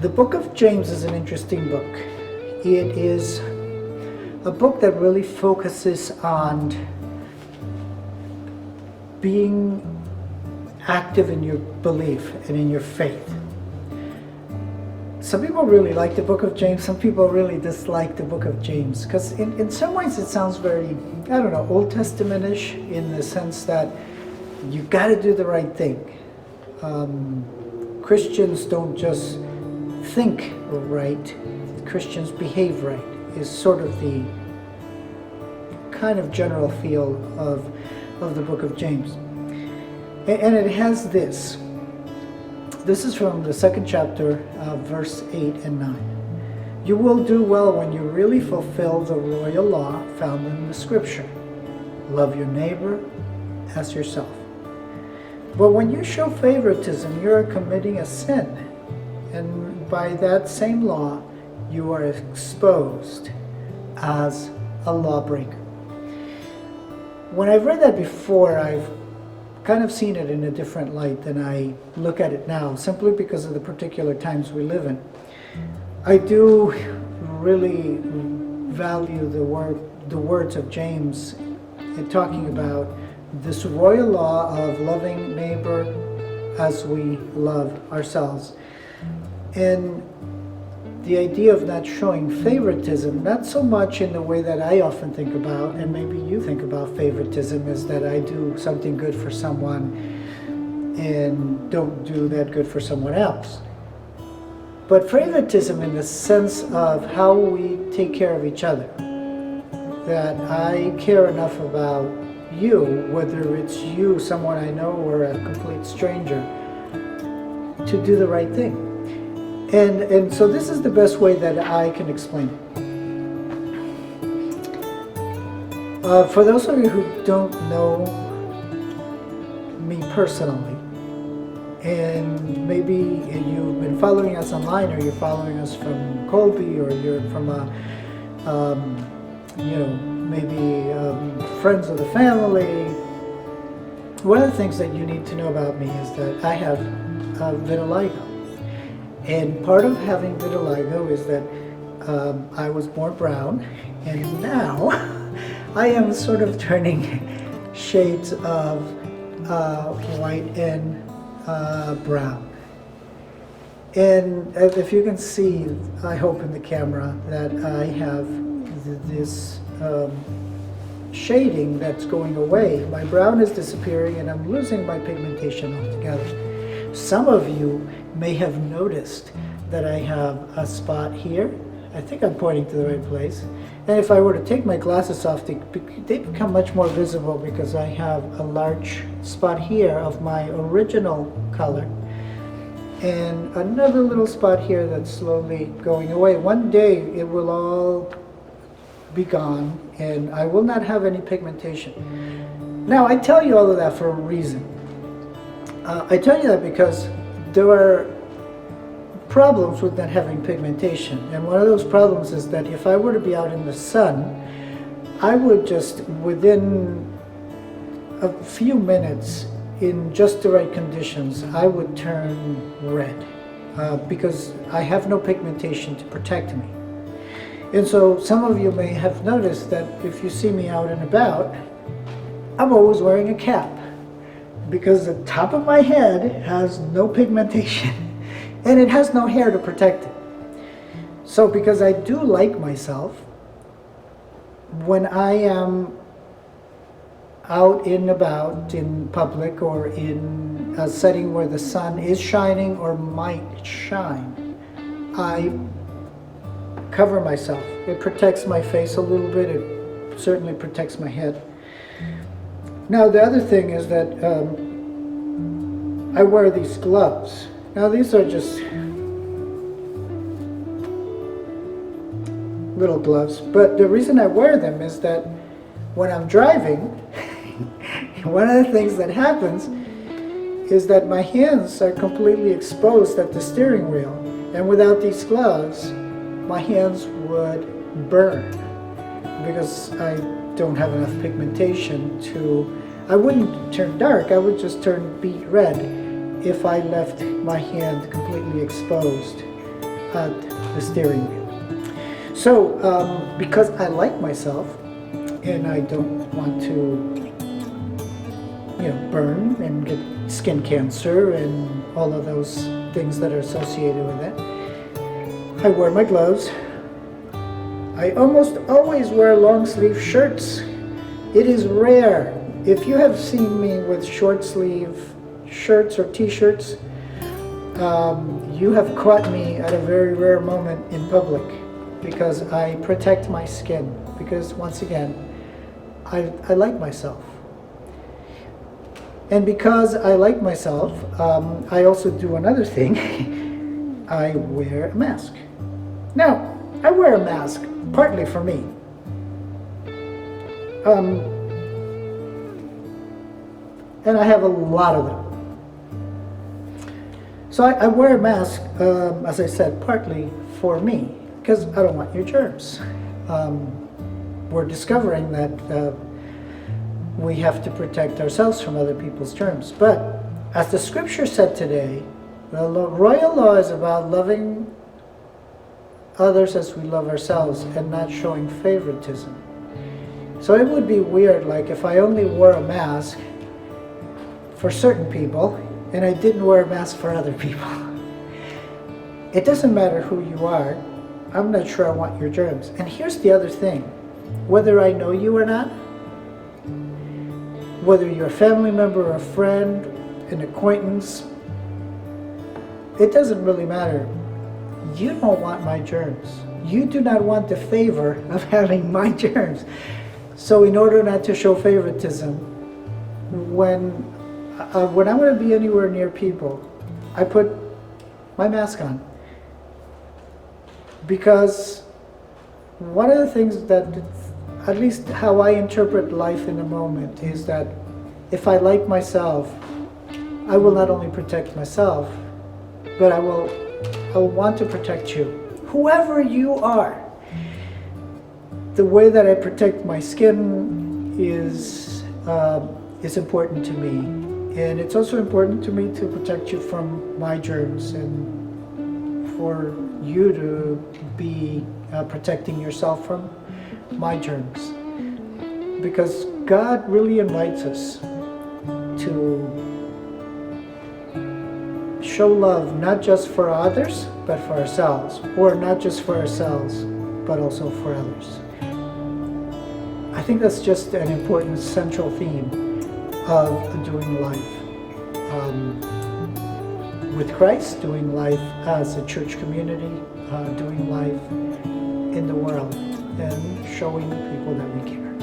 The book of James is an interesting book. It is a book that really focuses on being active in your belief and in your faith. Some people really like the book of James, some people really dislike the book of James, because in some ways it sounds very, I don't know, Old Testament-ish, in the sense that you got to do the right thing. Christians don't just think right, Christians behave right, is sort of the kind of general feel of the book of James. And it has this. This is from the second chapter, verse 8 and 9. You will do well when you really fulfill the royal law found in the scripture. Love your neighbor as yourself. But when you show favoritism, you are committing a sin. And by that same law, you are exposed as a lawbreaker. When I've read that before, I've kind of seen it in a different light than I look at it now, simply because of the particular times we live in. I do really value the words of James in talking about this royal law of loving neighbor as we love ourselves. And the idea of not showing favoritism, not so much in the way that I often think about, and maybe you think about favoritism, is that I do something good for someone and don't do that good for someone else. But favoritism in the sense of how we take care of each other. That I care enough about you, whether it's you, someone I know, or a complete stranger, to do the right thing. And so this is the best way that I can explain it. For those of you who don't know me personally, and maybe you've been following us online, or you're following us from Colby, or you're from maybe friends of the family, one of the things that you need to know about me is that I have vitiligo. And part of having vitiligo is that I was born brown, and now I am sort of turning shades of white and brown. And if you can see, I hope in the camera, that I have this shading that's going away. My brown is disappearing, and I'm losing my pigmentation altogether. Some of you may have noticed that I have a spot here. I think I'm pointing to the right place. And if I were to take my glasses off, they become much more visible, because I have a large spot here of my original color, and another little spot here that's slowly going away. One day it will all be gone, and I will not have any pigmentation. Now, I tell you all of that for a reason. I tell you that because there are problems with not having pigmentation, and one of those problems is that if I were to be out in the sun, I would just, within a few minutes, in just the right conditions, I would turn red, because I have no pigmentation to protect me. And so some of you may have noticed that if you see me out and about, I'm always wearing a cap, because the top of my head has no pigmentation and it has no hair to protect it. So because I do like myself, when I am out and about in public, or in a setting where the sun is shining or might shine, I cover myself. It protects my face a little bit. It certainly protects my head. Now, the other thing is that I wear these gloves. Now, these are just little gloves, but the reason I wear them is that when I'm driving, one of the things that happens is that my hands are completely exposed at the steering wheel, and without these gloves, my hands would burn, because I don't have enough pigmentation to, I wouldn't turn dark, I would just turn beet red if I left my hand completely exposed at the steering wheel. So, because I like myself and I don't want to, burn and get skin cancer and all of those things that are associated with it, I wear my gloves. I almost always wear long sleeve shirts. It is rare. If you have seen me with short sleeve shirts or t-shirts, you have caught me at a very rare moment in public, because I protect my skin, because once again, I like myself. And because I like myself, I also do another thing. I wear a mask. Now, I wear a mask partly for me. And I have a lot of them. So I wear a mask, as I said, partly for me, because I don't want your germs. We're discovering that we have to protect ourselves from other people's germs. But as the scripture said today, the royal law is about loving others as we love ourselves and not showing favoritism. So it would be weird, like if I only wore a mask for certain people and I didn't wear a mask for other people. It doesn't matter who you are. I'm not sure I want your germs. And here's the other thing. Whether I know you or not, whether you're a family member or a friend, an acquaintance, it doesn't really matter. You don't want my germs. You do not want the favor of having my germs. So in order not to show favoritism, when I'm going to be anywhere near people, I put my mask on. Because one of the things that, at least how I interpret life in a moment, is that if I like myself, I will not only protect myself, but I will want to protect you. Whoever you are. The way that I protect my skin is important to me. And it's also important to me to protect you from my germs, and for you to be protecting yourself from my germs. Because God really invites us to show love, not just for others, but for ourselves. Or not just for ourselves, but also for others. I think that's just an important central theme of doing life with Christ, doing life as a church community, doing life in the world, and showing people that we care.